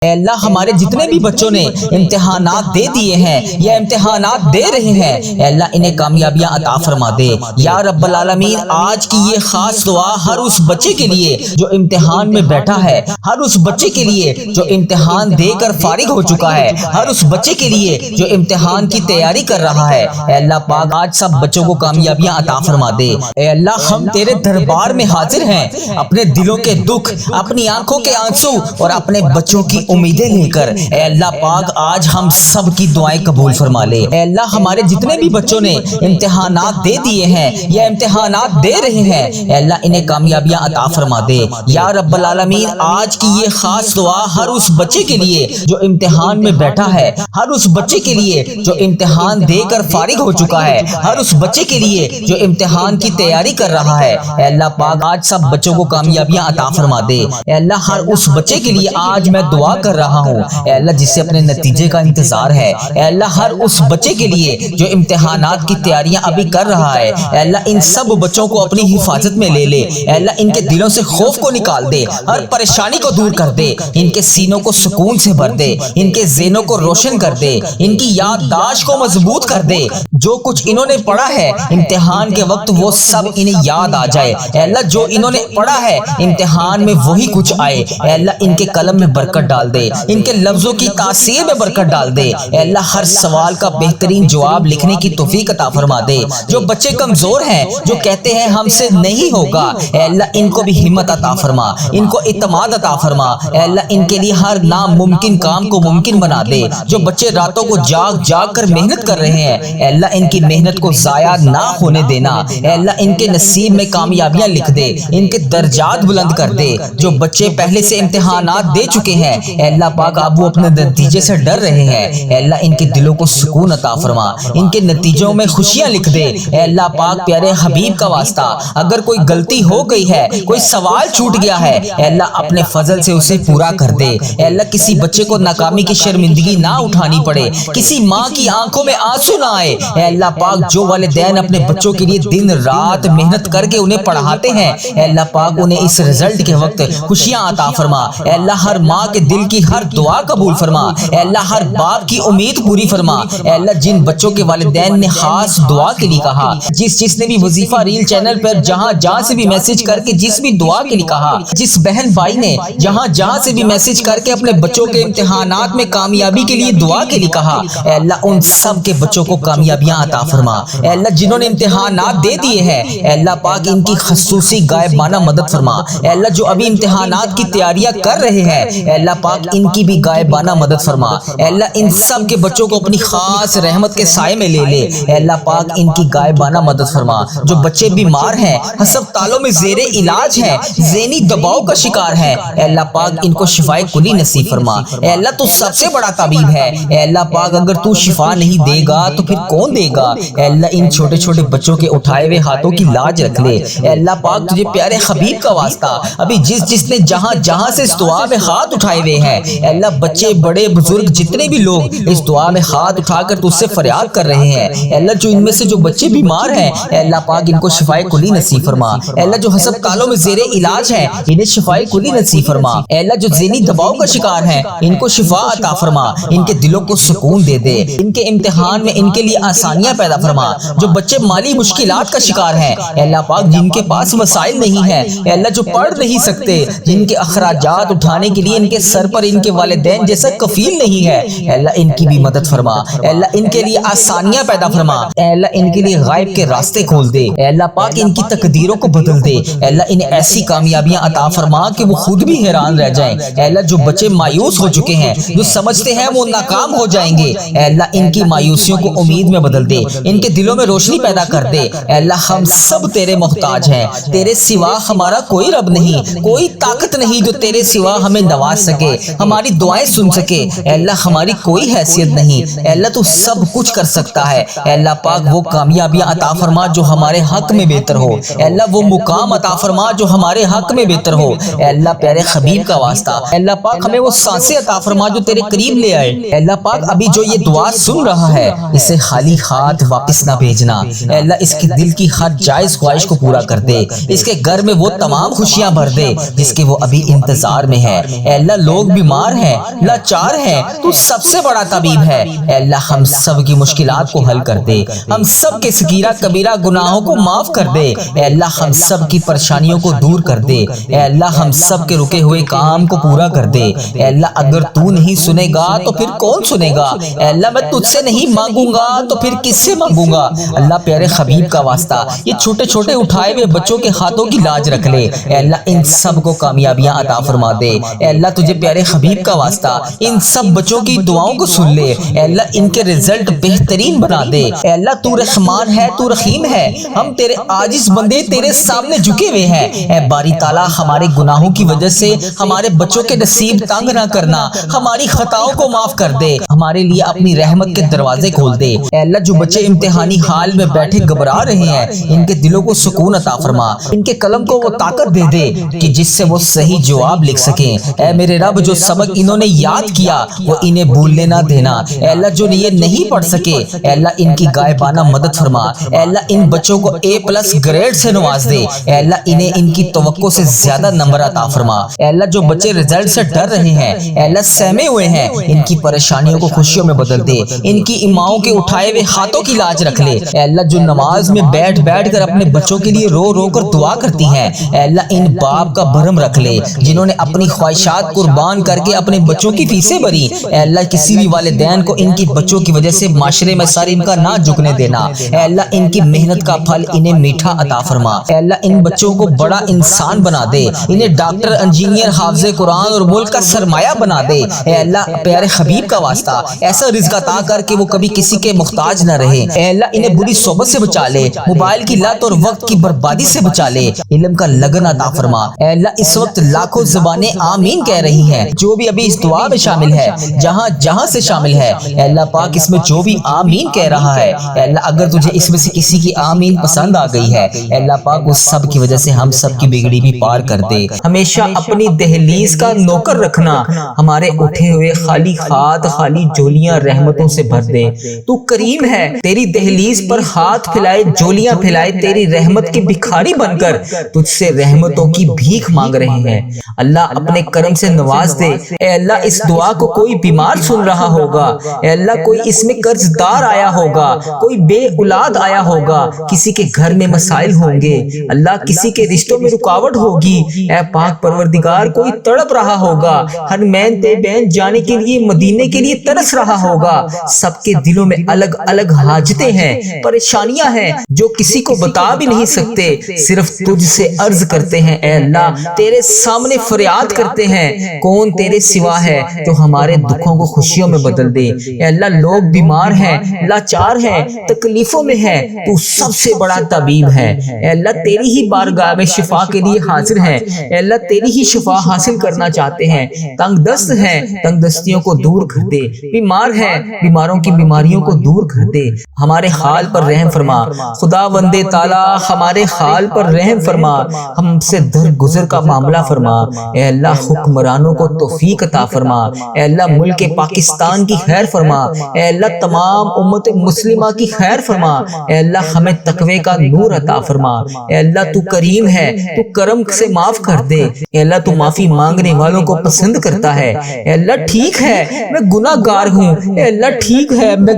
اے اللہ ہمارے جتنے بھی بچوں نے امتحانات دے دیے ہیں یا امتحانات دے رہے ہیں، اے اللہ انہیں کامیابیاں عطا فرما دے یا رب العالمین۔ آج کی یہ خاص دعا ہر اس بچے کے لیے جو امتحان میں بیٹھا ہے، ہر اس بچے کے لیے جو امتحان دے کر فارغ ہو چکا ہے، ہر اس بچے کے لیے جو امتحان کی تیاری کر رہا ہے۔ اے اللہ پاک آج سب بچوں کو کامیابیاں عطا فرما دے۔ اے اللہ ہم تیرے دربار میں حاضر ہیں، اپنے دلوں کے دکھ، اپنی آنکھوں کے آنسو اور اپنے بچوں کی امیدیں لے کر اے اللہ پاک آج ہم سب کی دعائیں قبول فرما لے۔ اے اللہ ہمارے جتنے بھی بچوں نے امتحانات دے دیے ہیں یا امتحانات دے رہے ہیں، اے اللہ انہیں کامیابیاں عطا فرما دے یا رب العالمین۔ آج کی یہ خاص دعا ہر اس بچے کے لیے جو امتحان میں بیٹھا ہے، ہر اس بچے کے لیے جو امتحان دے کر فارغ ہو چکا ہے، ہر اس بچے کے لیے جو امتحان کی تیاری کر رہا ہے۔ اے اللہ پاک آج سب بچوں کو کامیابیاں عطا فرما دے۔ اے اللہ ہر اس بچے کے لیے آج میں دعا کر رہا ہوں، اے اللہ جس سے اپنے نتیجے کا انتظار ہے، اے اللہ ہر اس بچے کے لیے جو امتحانات کی تیاریاں ابھی کر رہا ہے، اے اللہ ان سب بچوں کو اپنی حفاظت میں لے لے۔ اے اللہ ان کے دلوں سے خوف کو نکال دے، ہر پریشانی کو دور کر دے، ان کے سینوں کو سکون سے بھر دے، ان کے ذہنوں کو روشن کر دے، ان کی یادداشت کو مضبوط کر دے۔ جو کچھ انہوں نے پڑھا ہے امتحان کے وقت وہ سب انہیں یاد آ جائے۔ اے اللہ جو انہوں نے پڑھا ہے امتحان میں وہی کچھ آئے۔ اے اللہ ان کے قلم میں برکت ڈال دے، ان کے لفظوں کی تاثیر میں برکت ڈال دے۔ اے اللہ ہر سوال کا بہترین جواب لکھنے کی توفیق عطا فرما دے۔ جو بچے کمزور ہیں، جو کہتے ہیں ہم سے نہیں ہوگا، اے اللہ ان کو بھی ہمت عطا فرما، ان کو اعتماد عطا فرما۔ اے اللہ ان کے لیے ہر ناممکن کام کو ممکن بنا دے۔ جو بچے راتوں کو جاگ جاگ کر محنت کر رہے ہیں، اے اللہ ان کی محنت کو ضائع نہ ہونے دینا۔ اے اللہ ان کے نصیب میں کامیابیاں لکھ دے، ان کے درجات بلند کر دے۔ جو بچے پہلے سے امتحانات دے چکے ہیں، اے اللہ پاک اب وہ اپنے نتیجے سے ڈر رہے ہیں، اے اللہ ان کے دلوں کو سکون عطا فرما، ان کے نتیجوں میں خوشیاں لکھ دے۔ اے اللہ پاک پیارے حبیب کا واسطہ اگر کوئی غلطی ہو گئی ہے، کوئی سوال چھوٹ گیا ہے، اے اللہ اپنے فضل سے اسے پورا کر دے۔ اے اللہ کسی بچے کو ناکامی کی شرمندگی نہ اٹھانی پڑے، کسی ماں کی آنکھوں میں آنسو نہ آئے۔ اے اللہ پاک جو والدین اپنے بچوں کے لیے دن رات محنت کر کے انہیں پڑھاتے ہیں، اے اللہ پاک انہیں اس رزلٹ کے وقت خوشیاں عطا فرما۔ اے اللہ ہر ماں کے دل کی ہر دعا قبول فرما، اے اللہ ہر باپ کی امید پوری فرما۔ اے اللہ جن بچوں کے والدین نے خاص دعا کے لیے کہا، جس نے بھی وظیفہ ریل چینل پر جہاں سے بھی میسج کر کے جس بھی دعا کے لیے کہا، جس بہن بھائی نے جہاں سے بھی میسج کر کے اپنے بچوں کے امتحانات میں کامیابی کے لیے دعا کے لیے کہا، اے اللہ ان سب کے بچوں کو کامیابیاں عطا فرما۔ اے اللہ جنہوں نے امتحانات دے دیے ہیں، اے اللہ پاک ان کی خصوصی غائبانہ مدد فرما۔ اے اللہ جو ابھی امتحانات کی تیاریاں کر رہے ہیں، اے اللہ پاک ان کی بھی غائبانہ مدد فرما۔ اے اللہ ان سب کے بچوں کو اپنی خاص رحمت کے سائے میں لے لے۔ اے اللہ پاک ان کی غائبانہ مدد فرما۔ جو بچے بیمار ہیں، ہسپتالوں میں زیر علاج ہیں، ذہنی دباؤ کا شکار ہیں، اے اللہ پاک ان کو شفائے کلی نصیب فرما۔ اے اللہ تو سب سے بڑا طبیب ہے، اے اللہ پاک اگر تو شفا نہیں دے گا تو پھر کون دے گا؟ اے اللہ ان چھوٹے چھوٹے بچوں کے اٹھائے ہوئے ہاتھوں کی لاج رکھ لے۔ اے اللہ پاک تجھے پیارے حبیب کا واسطہ ابھی جس نے جہاں سے اس دعا میں ہاتھ اٹھائے ہوئے ہیں، اے اللہ بچے بڑے بزرگ جتنے بھی لوگ اس دعا میں ہاتھ اٹھا کر تجھ سے فریاد کر رہے ہیں، اے اللہ جو ان میں سے جو بچے بیمار ہیں، اے اللہ پاک ان کو شفائے کلی نصیب فرما۔ اے اللہ جو ہسپتالوں میں زیر علاج ہیں انہیں شفائے کلی نصیب فرما۔ اے اللہ جو ذہنی دباؤ کا شکار ہیں ان کو شفا عطا فرما، ان کے دلوں کو سکون دے دے، ان کے امتحان میں ان کے لیے آسانیاں پیدا فرما۔ جو بچے مالی مشکلات کا شکار ہیں، اے اللہ پاک جن کے پاس وسائل نہیں ہیں، اے اللہ جو پڑھ نہیں سکتے، جن کے اخراجات اٹھانے کے لیے ان کے سر پر ان کے والدین جیسا کفیل نہیں ہے، اے اللہ ان کی بھی مدد فرما۔ اے اللہ ان کے لیے آسانیاں پیدا فرما۔ اے اللہ ان کے لیے غائب کے راستے کھول دے۔ اے اللہ پاک ان کی تقدیروں کو بدل دے۔ اے اللہ انہیں ایسی کامیابیاں عطا فرما کہ وہ خود بھی حیران رہ جائیں۔ اے اللہ جو بچے مایوس ہو چکے ہیں، جو سمجھتے ہیں وہ ناکام ہو جائیں گے، اے اللہ ان کی مایوسیوں کو امید میں بدل دے، ان کے دلوں میں روشنی پیدا کر دے۔ اے اللہ ہم سب تیرے محتاج ہیں، تیرے سوا ہمارا کوئی رب نہیں، کوئی طاقت نہیں جو تیرے سوا ہمیں نواز سکے، ہماری دعائیں سن سکے۔ اے اللہ ہماری کوئی حیثیت نہیں، اے اللہ تو سب کچھ کر سکتا ہے۔ اے اللہ پاک وہ کامیابیاں عطا فرما جو ہمارے حق میں بہتر ہو، اے اللہ وہ مقام عطا فرما جو ہمارے حق میں بہتر ہو۔ اے اللہ پیارے حبیب کا واسطہ اے اللہ پاک ہمیں وہ سانسیں عطا فرما جو تیرے قریب لے آئے۔ اے اللہ پاک ابھی جو یہ دعا سن رہا ہے اسے خالی ہاتھ واپس نہ بھیجنا۔ اے اللہ اس کے دل کی ہر جائز خواہش کو پورا کر دے، اس کے گھر میں وہ تمام خوشیاں بھر دے جس کے وہ ابھی انتظار میں ہے۔ اے اللہ لوگ بیمار ہیں، لاچار ہیں، تو سب سے بڑا طبیب ہے۔ اے اللہ ہم سب کی مشکلات کو حل کر دے، ہم سب کے صغیرہ کبیرہ گناہوں کو معاف کر دے۔ اے اللہ ہم سب کی پریشانیوں کو دور کر دے۔ اے اللہ ہم سب کے رکے ہوئے کام کو پورا کر دے۔ اے اللہ اگر تو نہیں سنے گا تو پھر کون سنے گا؟ اے اللہ میں تجھ سے نہیں مانگوں گا تو پھر کس سے مانگوں گا؟ اللہ پیارے حبیب کا واسطہ یہ چھوٹے چھوٹے اٹھائے ہوئے بچوں کے ہاتھوں کی لاج رکھ لے۔ اے اللہ ان سب کو کامیابیاں عطا فرما دے۔ اے اللہ تجھے پیارے حبیب کا واسطہ ان سب بچوں کی دعاؤں کو سن لے۔ اے اللہ ان کے رزلٹ بہترین بنا دے۔ اے اللہ تو رحمان ہے، تو رحیم ہے، ہم تیرے عاجز بندے تیرے سامنے جھکے ہوئے ہیں۔ اے باری تعالیٰ ہمارے گناہوں کی وجہ سے ہمارے بچوں کے نصیب تنگ نہ کرنا، ہماری خطاؤں کو معاف کر دے، ہمارے لیے اپنی رحمت کے دروازے کھول دے۔ اے اللہ جو بچے امتحانی حال میں بیٹھے گھبرا رہے ہیں ان کے دلوں کو سکون عطا فرما، ان کے قلم کو وہ طاقت دے دے کہ جس سے وہ صحیح جواب لکھ سکیں۔ اے میرے رب جو سبق انہوں نے یاد کیا وہ انہیں بھولنے نہ دینا۔ اے اللہ جو یہ نہیں پڑھ سکے اے اللہ ان کی غائبانہ مدد فرما۔ اے اللہ ان بچوں کو A+ گریڈ سے نواز دے۔ اے اللہ انہیں ان کی توقع سے زیادہ نمبر عطا فرما۔ اے اللہ جو بچے رزلٹ سے ڈر رہے ہیں اے اللہ سہمے ہوئے ہیں ان کی پریشانیوں کو خوشیوں میں بدل دے، ان کی اماؤں کے اٹھائے ہوئے ہاتھوں کی لاج رکھ لے۔ اے اللہ جو نماز میں بیٹھ بیٹھ کر اپنے بچوں کے لیے رو رو کر دعا کرتی ہیں اے اللہ ان باپ کا بھرم رکھ لے جنہوں نے اپنی خواہشات قربان کر کے اپنے بچوں کی فیسیں بھری۔ اے اللہ کسی بھی والدین کو ان کی بچوں کی وجہ سے معاشرے میں سر ان کا نہ جھکنے دینا۔ اے اللہ ان کی محنت کا پھل انہیں میٹھا عطا فرما۔ اے اللہ ان بچوں کو بڑا انسان بنا دے، انہیں ڈاکٹر، انجینئر، حافظ قرآن اور ملک کا سرمایہ بنا دے۔ اے اللہ پیارے حبیب کا واسطہ ایسا رزق عطا کر کے وہ کبھی کسی کے محتاج نہ رہے۔ اے اللہ انہیں بری صحبت سے بچا لے، موبائل کی لت اور وقت کی بربادی سے بچا لے، علم کا لگن عطا فرما۔ اے اللہ اس وقت لاکھوں زبانیں آمین کہہ رہی ہیں، جو بھی ابھی اس دعا میں شامل ہے، جہاں جہاں سے شامل ہے اے اللہ پاک اس میں جو بھی آمین کہہ رہا ہے اے اللہ اگر تجھے اس میں سے کسی کی آمین پسند آ گئی ہے اے اللہ پاک اس سب کی وجہ سے ہم سب کی بگڑی بھی پار کر دے۔ ہمیشہ اپنی دہلیز کا نوکر رکھنا، ہمارے اٹھے ہوئے خالی ہاتھ، خالی جولیاں رحمتوں سے بھر دے۔ تو کریم ہے، تیری دہلیز پر ہاتھ پھیلائے، جولیاں پھیلائے، تیری رحمت کے بھکاری بن کر تجھ سے رحمتوں کی بھیک مانگ رہے ہیں۔ اللہ اپنے کرم سے نواز دے۔ اے اللہ اس دعا کو کوئی بیمار سن رہا ہوگا، اے اللہ کوئی اس میں قرض دار آیا ہوگا، کوئی بے اولاد آیا ہوگا، کسی کے گھر میں مسائل ہوں گے، اللہ کسی کے رشتوں میں رکاوٹ ہوگی، اے پاک پروردگار کوئی تڑپ رہا ہوگا، ہر مین تے بین جانے کے لیے مدینے کے لیے ترس رہا ہوگا۔ سب کے دلوں میں الگ الگ حاجتیں ہیں، پریشانیاں ہیں جو کسی کو بتا بھی نہیں سکتے، صرف تجھ سے عرض کرتے ہیں اے اللہ، تیرے سامنے فریاد کرتے ہیں، کون تیرے سوا ہے جو ہمارے دکھوں کو خوشیوں میں بدل دے۔ اے اللہ لوگ بیمار ہیں، لاچار ہیں، تکلیفوں میں ہیں، تو سب سے بڑا طبیب ہے۔ اے اللہ تیری ہی بارگاہ میں شفا کے لیے حاضر ہیں، اے اللہ تیری ہی شفا حاصل کرنا چاہتے ہیں، تنگ دست ہیں، تنگ دستیوں کو دور کر دے، بیمار ہیں، بیماروں کی بیماریوں کو دور کر دے، ہمارے حال پر رحم فرما۔ خدا وندے تعالیٰ ہمارے حال پر رحم فرما، ہم سے درگزر کا معاملہ فرما۔ اے اللہ حکمرانوں کو توفیق عطا فرما، اے اللہ ملک پاکستان کی خیر فرما، اے اللہ تمام امت مسلمہ کی خیر فرما، اے اللہ ہمیں تقوی کا نور عطا فرما۔ اے اللہ تو کریم ہے، تو کرم سے معاف کر دے، اے اللہ تو معافی مانگنے والوں کو پسند کرتا ہے۔ اے اللہ ٹھیک ہے میں گناہ گار ہوں، اے اللہ ٹھیک ہے میں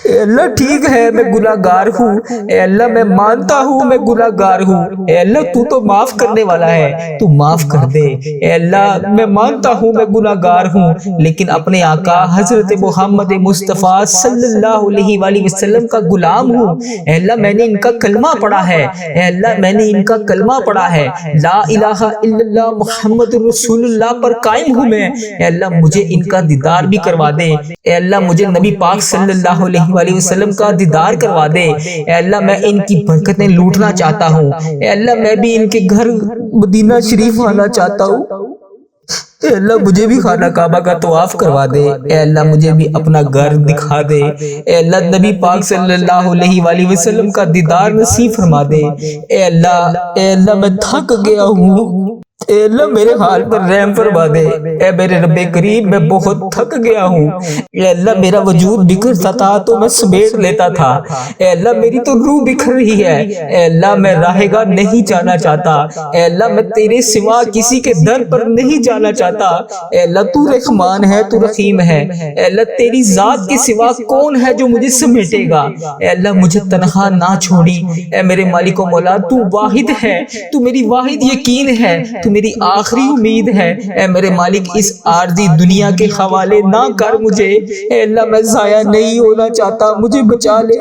اے اللہ ٹھیک ہے میں گناہ گار ہوں، اے اللہ میں مانتا ہوں میں گناہ گار ہوں، اے اللہ تو معاف کرنے والا ہے، تو معاف کر دے۔ اے اللہ میں مانتا ہوں میں گناہ گار ہوں، لیکن اپنے آقا حضرت محمد مصطفیٰ صلی اللہ علیہ وآلہ وسلم کا غلام ہوں۔ اے اللہ میں نے ان کا کلمہ پڑھا ہے، اے اللہ میں نے ان کا کلمہ پڑھا ہے، لا الہ الا اللہ محمد رسول اللہ پر قائم ہوں میں۔ اے اللہ مجھے ان کا دیدار بھی کروا دے، اے اللہ مجھے نبی پاک صلی اللہ علیہ وآلہ وسلم کا دیدار کروا دے۔ اے اللہ میں ان کی برکتیں لوٹنا چاہتا ہوں، اے اللہ میں بھی ان کے گھر مدینہ شریف آنا چاہتا ہوں، اے اللہ مجھے بھی خانہ کعبہ کا طواف کروا دے، اے اللہ مجھے بھی اپنا گھر دکھا دے، اے اللہ نبی پاک صلی اللہ علیہ وآلہ وسلم کا دیدار نصیب فرما دے۔ اے اللہ میں تھک گیا ہوں، اے اللہ میرے حال پر رحم فرما دے۔ اے میرے رب کریم میں بہت تھک گیا ہوں۔ اے اللہ میرا وجود بکھرتا تھا تو میں سمیٹ لیتا تھا۔ اے اللہ میری تو روح بکھر رہی ہے۔ اے اللہ میں راہ گاہ نہیں جانا چاہتا۔ اے اللہ میں تیرے سوا کسی کے در پر نہیں جانا چاہتا۔ اے اللہ تو رحمان ہے، تو رحیم ہے۔ اے اللہ تیری ذات کے سوا کون ہے جو مجھے سمیٹے گا؟ اے اللہ مجھے تنہا نہ چھوڑی۔ اے میرے مالک و مولا تو واحد ہے، تو میری واحد یقین ہے، تو میری آخری امید ہے۔ اے میرے مالک اس عارضی دنیا کے حوالے نہ کر مجھے۔ اے اللہ میں ضائع نہیں ہونا چاہتا، مجھے بچا لے۔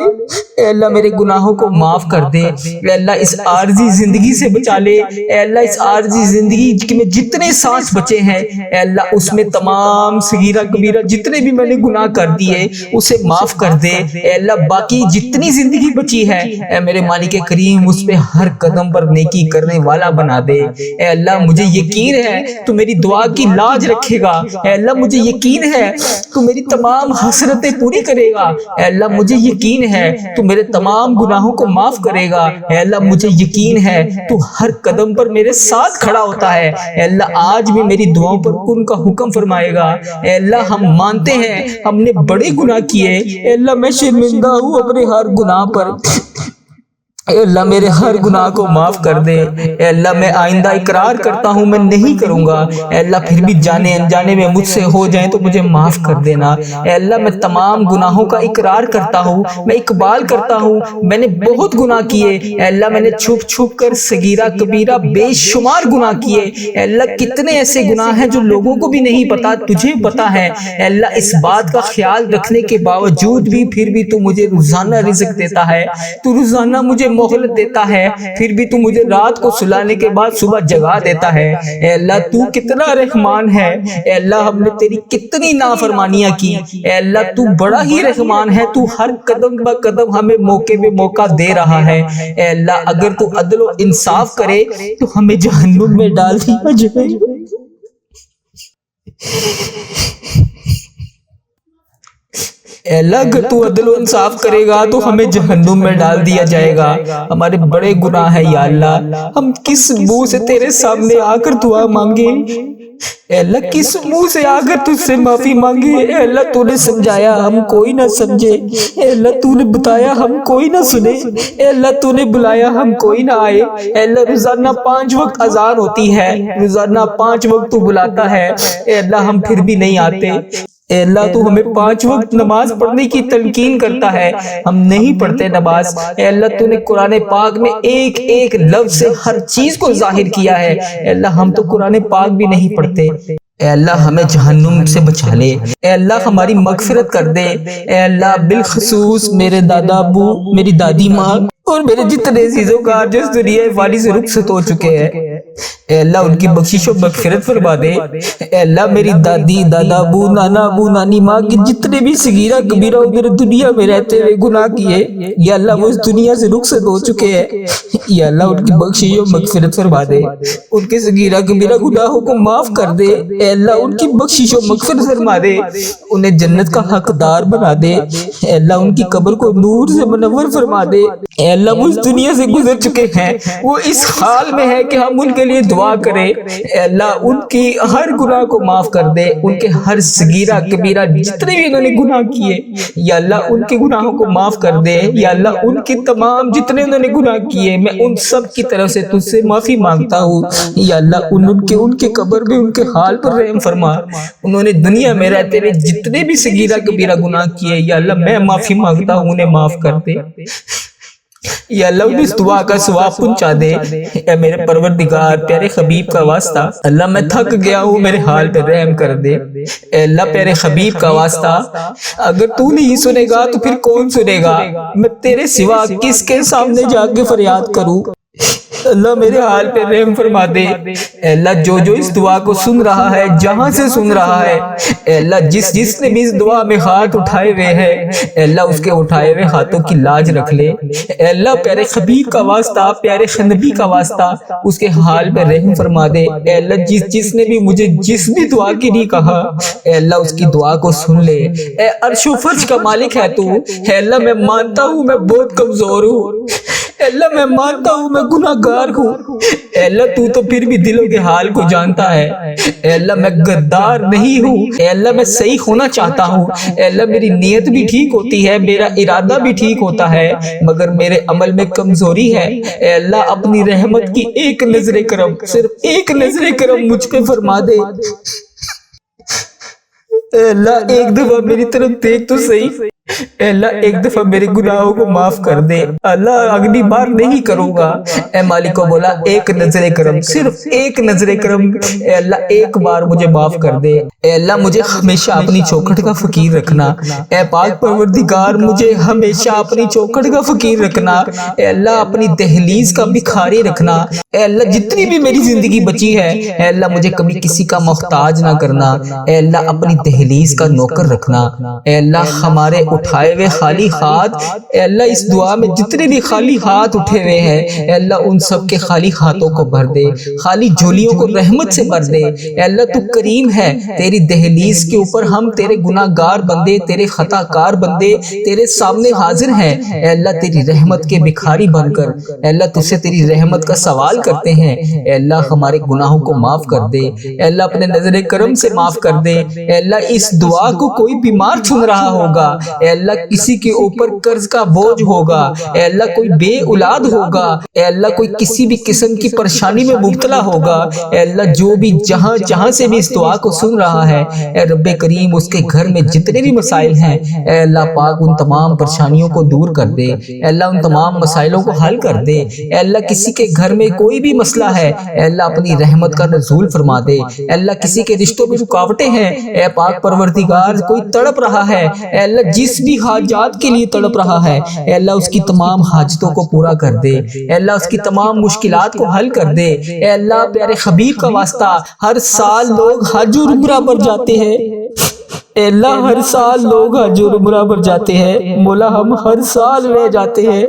اے اللہ میرے گناہوں کو معاف کر دے۔ اے اللہ اس عارضی زندگی سے بچا لے۔ اے اللہ اس عارضی زندگی میں جتنے سانس بچے ہیں اے اللہ اس میں تمام صغیرہ کبیرہ جتنے بھی میں نے گناہ کر دیے اسے معاف کر دے۔ اے اللہ باقی جتنی زندگی بچی ہے اے میرے مالک کریم اس پہ ہر قدم پر نیکی کرنے والا بنا دے۔ اے اللہ مجھے یقین ہے تو میری دعا کی لاج رکھے گا۔ اے اللہ مجھے یقین ہے تو میری تمام حسرتیں پوری کرے گا۔ اے اللہ مجھے یقین ہے تو میرے تمام گناہوں کو معاف کرے گا۔ اے اللہ مجھے یقین ہے تو ہر قدم پر میرے ساتھ کھڑا ہوتا ہے۔ اے اللہ آج بھی میری دعاؤں پر کن کا حکم فرمائے گا۔ اے اللہ ہم مانتے ہیں ہم نے بڑے گناہ کیے۔ اے اللہ میں شرمندہ ہوں اپنے ہر گناہ پر۔ اے اللہ میرے ہر گناہ کو معاف کر دے۔ اے اللہ میں آئندہ اقرار کرتا ہوں میں نہیں کروں گا۔ اے اللہ پھر بھی جانے انجانے میں مجھ سے ہو جائیں تو مجھے معاف کر دینا۔ اے اللہ میں تمام گناہوں کا اقرار کرتا ہوں، میں اقبال کرتا ہوں میں نے بہت گناہ کیے۔ اے اللہ میں نے چھپ چھپ کر صغیرہ کبیرہ بے شمار گناہ کیے۔ اے اللہ کتنے ایسے گناہ ہیں جو لوگوں کو بھی نہیں پتا، تجھے پتا ہے۔ اے اللہ اس بات کا خیال رکھنے کے باوجود بھی پھر بھی تو مجھے روزانہ رزق دیتا ہے، تو روزانہ مجھے مہلت دیتا ہے، پھر بھی تو مجھے رات کو سلانے کے بعد صبح جگا دیتا ہے۔ اے اللہ تو کتنا رحمان ہے۔ اے اللہ ہم نے تیری کتنی نافرمانیاں کی۔ اے اللہ تو بڑا ہی رحمان ہے، تو ہر قدم بہ قدم ہمیں موقع پہ موقع دے رہا ہے۔ اے اللہ اگر تو عدل و انصاف کرے تو ہمیں جہنم میں ڈال دیا جائے۔ اے اللہ اگر تو عدل و انصاف کرے گا تو ہمیں جہنم میں ڈال دیا جائے گا۔ ہمارے بڑے گناہ ہیں یا اللہ، ہم کس منہ سے تیرے سامنے آ کر دعا مانگے؟ اے اللہ کس منہ سے آ کر تجھ سے معافی مانگے؟ اے اللہ تو نے سمجھایا ہم کوئی نہ سمجھے، اے اللہ تو نے بتایا ہم کوئی نہ سنے، اے اللہ تو نے بلایا ہم کوئی نہ آئے۔ اے اللہ روزانہ 5 وقت اذان ہوتی ہے، روزانہ 5 وقت تو بلاتا ہے، اے اللہ ہم پھر بھی نہیں آتے۔ اے اللہ تو ہمیں 5 وقت نماز پڑھنے کی تلقین کرتا ہے، ہم نہیں پڑھتے نماز۔ اے اللہ تو نے قرآن پاک میں ایک ایک لفظ سے ہر چیز کو ظاہر کیا ہے، اے اللہ ہم تو قرآن پاک بھی نہیں پڑھتے۔ اے اللہ ہمیں جہنم سے بچا لے۔ اے اللہ ہماری مغفرت کر دے۔ اے اللہ بالخصوص میرے دادا ابو، میری دادی ماں اور میرے جتنے عزیزوں کا جس دنیا فانی سے رخصت ہو چکے ہیں، اے اللہ ان کی بخشش و مغفرت فرما دے۔ اے اللہ میری دادی، دادا ابو، نانا ابو، نانی ماں کے جتنے بھی صغیرہ کبیرہ میرے دنیا میں رہتے ہوئے گناہ کیے، یا اللہ وہ اس دنیا سے رخصت ہو چکے ہیں، یا اللہ ان کی بخشش و مغفرت فرما دے، ان کے صغیرہ کبیرہ گناہوں کو معاف کر دے۔ اے اللہ ان کی بخشش و مغفرت فرما دے، انہیں جنت کا حقدار بنا دے۔ اے اللہ ان کی قبر کو نور سے منور فرما دے۔ اے اللہ وہ اس دنیا سے گزر چکے ہیں، وہ اس حال میں ہے کہ ہم ان کے لیے دعا کریں۔ اے اللہ ان کی ہر گناہ کو معاف کر دے، ان کے ہر صغیرہ کبیرہ جتنے بھی انہوں نے گناہ کیے یا اللہ ان کے گناہوں کو معاف کر دے۔ یا اللہ ان کے تمام جتنے انہوں نے گناہ کیے میں ان سب کی طرف سے تجھ سے معافی مانگتا ہوں۔ یا اللہ ان کے قبر میں ان کے حال پر رحم فرما۔ انہوں نے دنیا میں رہتے ہوئے جتنے بھی صغیرہ کبیرہ گناہ کیے یا اللہ میں معافی مانگتا ہوں، انہیں معاف کر دے۔ یا اللہ انہیں اس دعا کا ثواب پہنچا دے۔ اے میرے پروردگار پیارے حبیب کا واسطہ، اللہ میں تھک گیا ہوں میرے حال پہ رحم کر دے۔ اے اللہ پیارے حبیب کا واسطہ، اگر تو نہیں سنے گا تو پھر کون سنے گا؟ میں تیرے سوا کس کے سامنے جا کے فریاد کروں؟ اللہ میرے حال پہ رحم فرما دے۔ اے اللہ جو اس دعا کو سن رہا ہے، جہاں سے سن رہا ہے، اے اللہ جس نے بھی اس دعا میں ہاتھ اٹھائے ہوئے ہیں، اے اللہ اس کے اٹھائے ہوئے ہاتھوں کی لاج رکھ لے۔ اے اللہ پیارے حبیب کا واسطہ، پیارے نبی کا واسطہ، اس کے حال پہ رحم فرما دے۔ اے اللہ جس نے بھی مجھے جس بھی دعا کے لیے کہا، اے اللہ اس کی دعا کو سن لے۔ اے عرش و فرش کا مالک ہے تو، اے اللہ میں مانتا ہوں میں بہت کمزور ہوں، اے اللہ میں مانتا ہوں میں گناہگار ہوں، اے اللہ تو تو پھر بھی دلوں کے حال کو جانتا ہے، اے اللہ میں غدار نہیں ہوں، اے اللہ میں صحیح ہونا چاہتا ہوں، اے اللہ میری نیت بھی ٹھیک ہوتی ہے، میرا ارادہ بھی ٹھیک ہوتا ہے، مگر میرے عمل میں کمزوری ہے، اے اللہ اپنی رحمت کی ایک نظر کرم، صرف ایک نظر کرم مجھ پہ فرما دے، اے اللہ ایک دفعہ میری طرف دیکھ تو صحیح، اے اللہ ایک دفعہ میرے گناہوں کو معاف کر دے، اللہ اگلی بار نہیں کروں گا، اے مالک کو بولا ایک نظر کرم، صرف ایک نظر کرم، اے اللہ ایک بار مجھے معاف کر دے، اے اللہ مجھے ہمیشہ اپنی چوکھٹ کا فقیر رکھنا، اے پاک پروردگار مجھے ہمیشہ اپنی چوکھٹ کا فقیر رکھنا، اے اللہ اپنی دہلیز کا بھکاری رکھنا، اے اللہ جتنی بھی میری زندگی بچی ہے، اے اللہ مجھے کبھی کسی کا محتاج نہ کرنا، اے اللہ اپنی دہلیز کا نوکر رکھنا، اے اللہ ہمارے اٹھائے ہوئے خالی ہاتھ، اے اللہ اس دعا میں جتنے بھی خالی ہاتھ اٹھے ہوئے ہیں، اے اللہ ان سب کے خالی ہاتھوں کو بھر دے، خالی جھولیوں کو رحمت سے بھر دے، اے اللہ تو کریم ہے، تیری دہلیز کے اوپر ہم تیرے گناہگار بندے، تیرے خطا کار بندے تیرے سامنے حاضر ہیں، اے اللہ تیری رحمت کے بھکاری بن کر، اے اللہ تجھ سے تیری رحمت کا سوال کرتے ہیں، اے اللہ ہمارے گناہوں کو معاف کر دے، اے اللہ اپنے نظر کرم سے معاف کر دے، اے اللہ اس دعا کو کوئی بیمار سن رہا ہوگا، اے اللہ کسی کے اوپر قرض کا بوجھ ہوگا، اے اللہ کوئی بے اولاد ہوگا، اے اللہ کوئی کسی بھی قسم کی پریشانی میں مبتلا ہوگا، اے اللہ جو بھی جہاں سے بھی اس دعا کو سن رہا ہے، اے رب کریم اس کے گھر میں جتنے بھی مسائل ہیں، اے اللہ پاک ان تمام پریشانیوں کو دور کر دے، اے اللہ ان تمام مسائلوں کو حل کر دے، اے اللہ کسی کے گھر میں کوئی بھی مسئلہ ہے، اے اللہ اپنی رحمت کا نزول فرما دے، اے اللہ کسی کے رشتوں میں رکاوٹیں ہیں، اے پاک پروردگار کوئی تڑپ رہا ہے، اے اللہ جس بھی حاجات کے لیے تڑپ رہا ہے، اے اللہ اس کی تمام حاجتوں کو پورا کر دے، اے اللہ اس کی تمام مشکلات کو حل کر دے، اے اللہ پیارے حبیب کا واسطہ ہر سال لوگ حج اور عمرہ پر جاتے ہیں، اے اللہ ہر سال لوگ حج اور عمرہ پر جاتے ہیں، مولا ہم ہر سال رہ جاتے ہیں،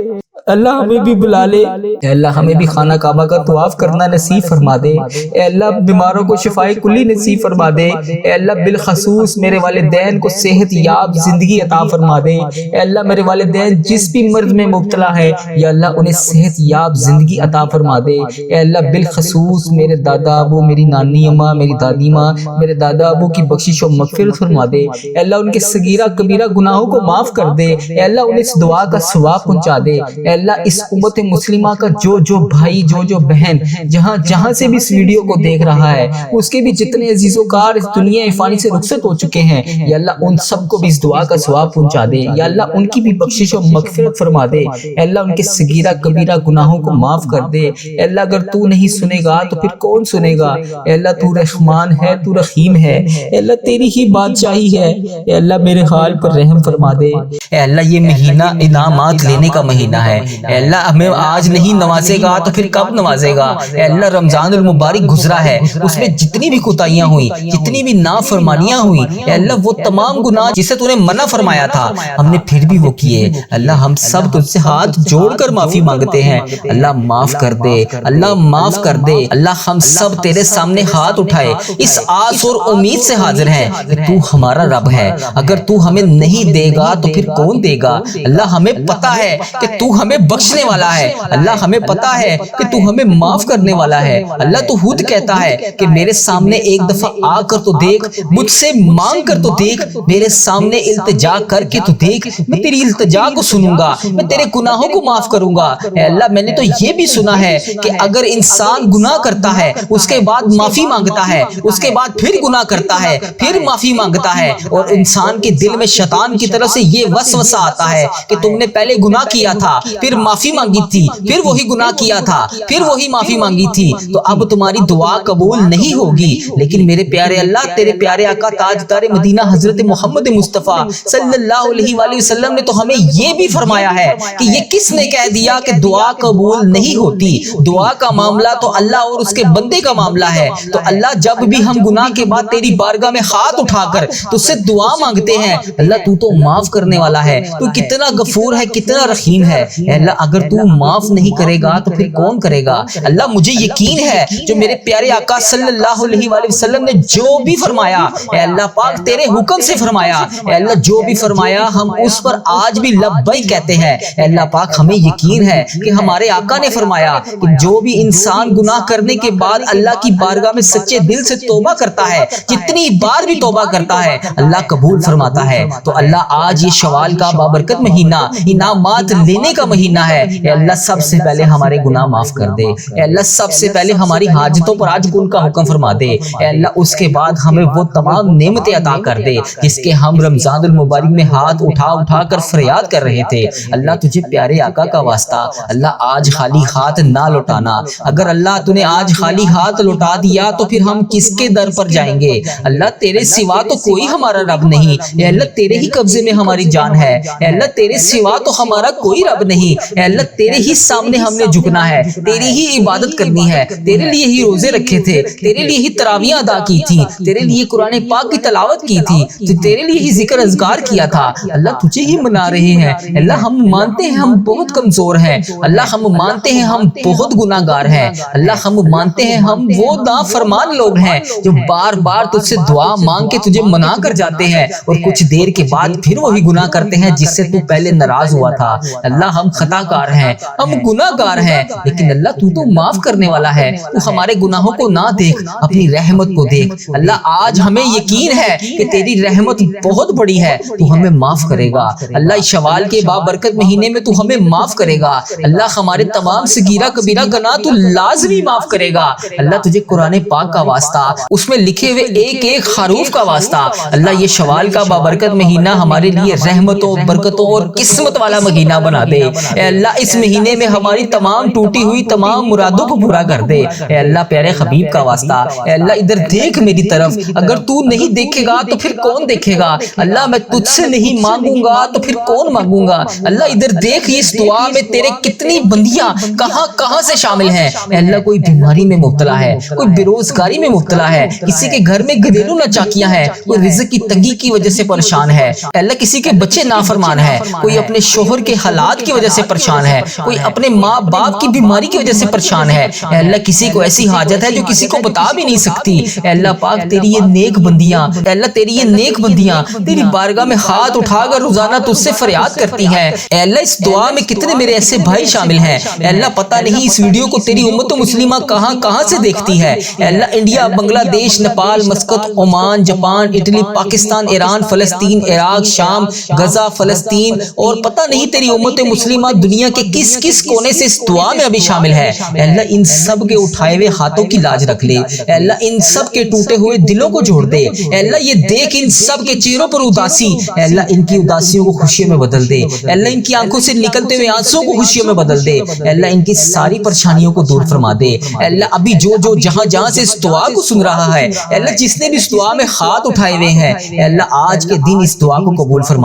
اللہ ہمیں بھی بلا لے، اے اللہ ہمیں بھی خانہ کعبہ کا طواف کرنا نصیب فرما دے، اے اللہ بیماروں کو شفائے کلی نصیب فرما دے، اے اللہ بالخصوص میرے والدین کو صحت یاب زندگی عطا فرما دے، اے اللہ میرے والدین جس بھی مرض میں مبتلا ہے یا اللہ انہیں صحت یاب زندگی عطا فرما دے، اے اللہ بالخصوص میرے دادا ابو، میری نانی اماں، میری دادی ماں، میرے دادا ابو کی بخشش و مغفرت فرما دے، اے اللہ ان کے صغیرہ کبیرہ گناہوں کو معاف کر دے، اے اللہ انہیں اس دعا کا ثواب پہنچا دے، اے اللہ اس امت مسلمہ کا جو بھائی جو بہن جہاں سے بھی اس ویڈیو کو دیکھ رہا ہے، اس کے بھی جتنے عزیز و کار اس دنیا فانی سے رخصت ہو چکے ہیں، یا اللہ ان سب کو بھی اس دعا کا ثواب پہنچا دے، یا اللہ ان کی بھی بخشش و مغفرت فرما دے، اے اللہ ان کے صغیرہ کبیرہ گناہوں کو معاف کر دے، اے اللہ اگر تو نہیں سنے گا تو پھر کون سنے گا، اے اللہ تو رحمان ہے، تو رحیم ہے، اے اللہ تیری ہی بادشاہی ہے، اے اللہ میرے حال پر رحم فرما دے، اے اللہ یہ مہینہ انعامات لینے کا مہینہ ہے، اے اللہ ہمیں آج نہیں نوازے گا تو پھر کب نوازے گا، اے اللہ رمضان المبارک گزرا ہے، اس میں جتنی بھی کوتاہیاں ہوئی، جتنی بھی نافرمانیاں ہوئی، اے اللہ وہ تمام گناہ جسے تو نے منع فرمایا تھا ہم نے پھر بھی وہ کیے، اللہ ہم سب تجھ سے ہاتھ جوڑ کر معافی مانگتے ہیں، اللہ معاف کر دے، اللہ معاف کر دے، اللہ ہم سب تیرے سامنے ہاتھ اٹھائے اس آس اور امید سے حاضر ہیں کہ تو ہمارا رب ہے، اگر تو ہمیں نہیں دے گا تو پھر کون دے گا، اللہ ہمیں پتا ہے کہ تو ہمیں بخشنے والا ہے، اللہ ہمیں پتا ہے کہ تو ہمیں معاف کرنے والا ہے، اللہ تو خود کہتا ہے کہ میرے سامنے ایک دفعہ آ کر تو دیکھ، مجھ سے مانگ کر تو دیکھ، میرے سامنے التجا کر کے تو دیکھ، میں تیری التجا کو سنوں گا، میں تیرے گناہوں کو معاف کروں گا، اے اللہ میں نے تو یہ بھی سنا ہے کہ اگر انسان گناہ کرتا ہے اس کے بعد معافی مانگتا ہے، اس کے بعد پھر گناہ کرتا ہے، پھر معافی مانگتا ہے، اور انسان کے دل میں شیطان کی طرف سے یہ وسوسہ آتا ہے کہ تم نے پہلے گناہ کیا تھا، پھر معافی مانگی تھی، پھر وہی گناہ کیا تھا، پھر وہی معافی مانگی تھی، تو اب تمہاری دعا قبول نہیں ہوگی، لیکن میرے پیارے اللہ تیرے پیارے آقا تاجدار مدینہ حضرت محمد مصطفیٰ صلی اللہ علیہ وآلہ وسلم نے تو ہمیں یہ بھی فرمایا ہے کہ یہ کس نے کہہ دیا کہ دعا قبول نہیں ہوتی، دعا کا معاملہ تو اللہ اور اس کے بندے کا معاملہ ہے، تو اللہ جب بھی ہم گناہ کے بعد تیری بارگاہ میں ہاتھ اٹھا کر تو سے دعا مانگتے ہیں، اللہ تو معاف کرنے والا ہے، تو کتنا غفور ہے، کتنا رحیم ہے، اے اللہ اگر تو معاف نہیں کرے گا تو پھر کون کرے گا؟ اللہ مجھے یقین ہے جو میرے پیارے آقا صلی اللہ علیہ وآلہ وسلم نے جو بھی فرمایا اے اللہ پاک تیرے حکم سے فرمایا، اے اللہ جو بھی فرمایا ہم اس پر آج بھی لبیک کہتے ہیں۔ اے اللہ پاک ہمیں یقین ہے کہ ہمارے آقا نے فرمایا کہ جو بھی انسان گناہ کرنے کے بعد اللہ کی بارگاہ میں سچے دل سے توبہ کرتا ہے، جتنی بار بھی توبہ کرتا ہے اللہ قبول فرماتا ہے۔ تو اللہ آج یہ شوال کا بابرکت مہینہ انعامات لینے کا مہینہ ہے، اے اللہ سب سے پہلے ہمارے گناہ معاف کر دے، اے اللہ سب سے پہلے ہماری حاجتوں پر آج کن کا حکم فرما دے، اے اللہ اس کے بعد ہمیں وہ تمام نعمتیں عطا کر دے جس کے ہم رمضان المبارک میں ہاتھ اٹھا اٹھا کر فریاد کر رہے تھے۔ اللہ تجھے پیارے آقا کا واسطہ اللہ آج خالی ہاتھ نہ لوٹانا، اگر اللہ تو نے آج خالی ہاتھ لوٹا دیا تو پھر ہم کس کے در پر جائیں گے؟ اللہ تیرے سوا تو کوئی ہمارا رب نہیں، اے اللہ تیرے ہی قبضے میں ہماری جان ہے، اے اللہ تیرے سوا تو ہمارا کوئی رب نہیں، اے اللہ تیرے ہی سامنے ہم نے جھکنا ہے، تیری ہی عبادت کرنی ہے، تیرے لیے ہی روزے رکھے تھے، تیرے لیے ہی تراویح ادا کی تھی، تیرے لیے قرآن پاک کی تلاوت کی تھی، تو تیرے لیے ہی ذکر اذکار کیا تھا۔ اللہ تجھے ہی منا رہے ہیں، اللہ ہم مانتے ہیں ہم بہت کمزور ہیں، اللہ ہم مانتے ہیں ہم بہت گناہ گار ہیں، اللہ ہم مانتے ہیں ہم وہ نافرمان لوگ ہیں جو بار بار تجھ سے دعا مانگ کے تجھے منا کر جاتے ہیں اور کچھ دیر کے بعد پھر وہی گناہ کرتے ہیں جس سے تو پہلے ناراض ہوا تھا۔ اللہ ہم خطا کار ہیں، ہم گناہ گار ہیں، لیکن اللہ تو معاف کرنے والا ہے، تو ہمارے گناہوں کو نہ دیکھ، اپنی رحمت کو دیکھ۔ اللہ آج ہمیں یقین ہے کہ تیری رحمت بہت بڑی ہے، تو ہمیں معاف کرے گا۔ اللہ اس شوال کے بابرکت مہینے میں تو ہمیں معاف کرے گا، اللہ ہمارے تمام صغیرہ کبیرہ گناہ تو لازمی معاف کرے گا۔ اللہ تجھے قرآن پاک کا واسطہ، اس میں لکھے ہوئے ایک ایک حروف کا واسطہ، اللہ یہ شوال کا بابرکت مہینہ ہمارے لیے رحمتوں، برکتوں اور قسمت والا مہینہ بنا دے۔ اے اللہ اس مہینے میں ہماری تمام ٹوٹی ہوئی تمام مرادوں کو پورا کر دے۔ اے اللہ پیارے حبیب کا واسطہ، اے اللہ ادھر دیکھ میری طرف، اگر تو نہیں دیکھے گا تو پھر کون دیکھے گا؟ اللہ میں تجھ سے نہیں مانگوں گا تو پھر کون مانگوں گا؟ اللہ ادھر دیکھ اس دعا میں تیرے کتنی بندیاں کہاں کہاں سے شامل ہیں۔ اے اللہ کوئی بیماری میں مبتلا ہے، کوئی بے روزگاری میں مبتلا ہے، کسی کے گھر میں گھریلو ناچاکیاں ہیں، کوئی رزق کی تنگی کی وجہ سے پریشان ہے، اے اللہ کسی کے بچے نافرمان ہیں، کوئی اپنے شوہر کے حالات کی وجہ سے پریشان ہے، کوئی اپنے ماں باپ کی بیماری کی وجہ سے پریشان ہے، اے اللہ کسی کو ایسی حاجت ہے جو کسی کو بتا بھی نہیں سکتی۔ اے اللہ پاک تیری یہ نیک بندیاں، اے اللہ تیری یہ نیک بندیاں تیری بارگاہ میں ہاتھ اٹھا کر روزانہ تجھ سے فریاد کرتی ہیں۔ اے اللہ اس دعا میں کتنے میرے ایسے بھائی شامل ہیں، اے اللہ پتہ نہیں اس ویڈیو کو تیری امت مسلمہ کہاں کہاں سے دیکھتی ہے، اے اللہ انڈیا، بنگلہ دیش، Nepal, Muscat, Oman, Japan, Italy, Pakistan, Iran, فلسطین، عراق، شام، غزہ، فلسطین اور پتہ نہیں تیری امت مسلمہ دنیا کے کس کس کونے سے اس دعا میں ابھی شامل ہے۔ اے اللہ ان سب کے اٹھائے ہوئے ہاتھوں کی لاج رکھ لے، اے اللہ ان سب کے ٹوٹے ہوئے دلوں کو جوڑ دے، اے اللہ یہ دیکھ ان سب کے چہروں پر اداسی، اے اللہ ان کی اداسیوں کو خوشیوں میں بدل دے، اے اللہ ان کی آنکھوں سے نکلتے ہوئے آنسوں کو خوشیوں میں بدل دے، اے اللہ ان کی ساری پریشانیوں کو دور فرما دے۔ اے اللہ ابھی جو جہاں جہاں سے اس دعا کو سن رہا ہے، اے اللہ جس نے بھی اس دعا میں ہاتھ اٹھائے ہوئے ہیں، اے اللہ آج کے دن اس دعا کو قبول فرما۔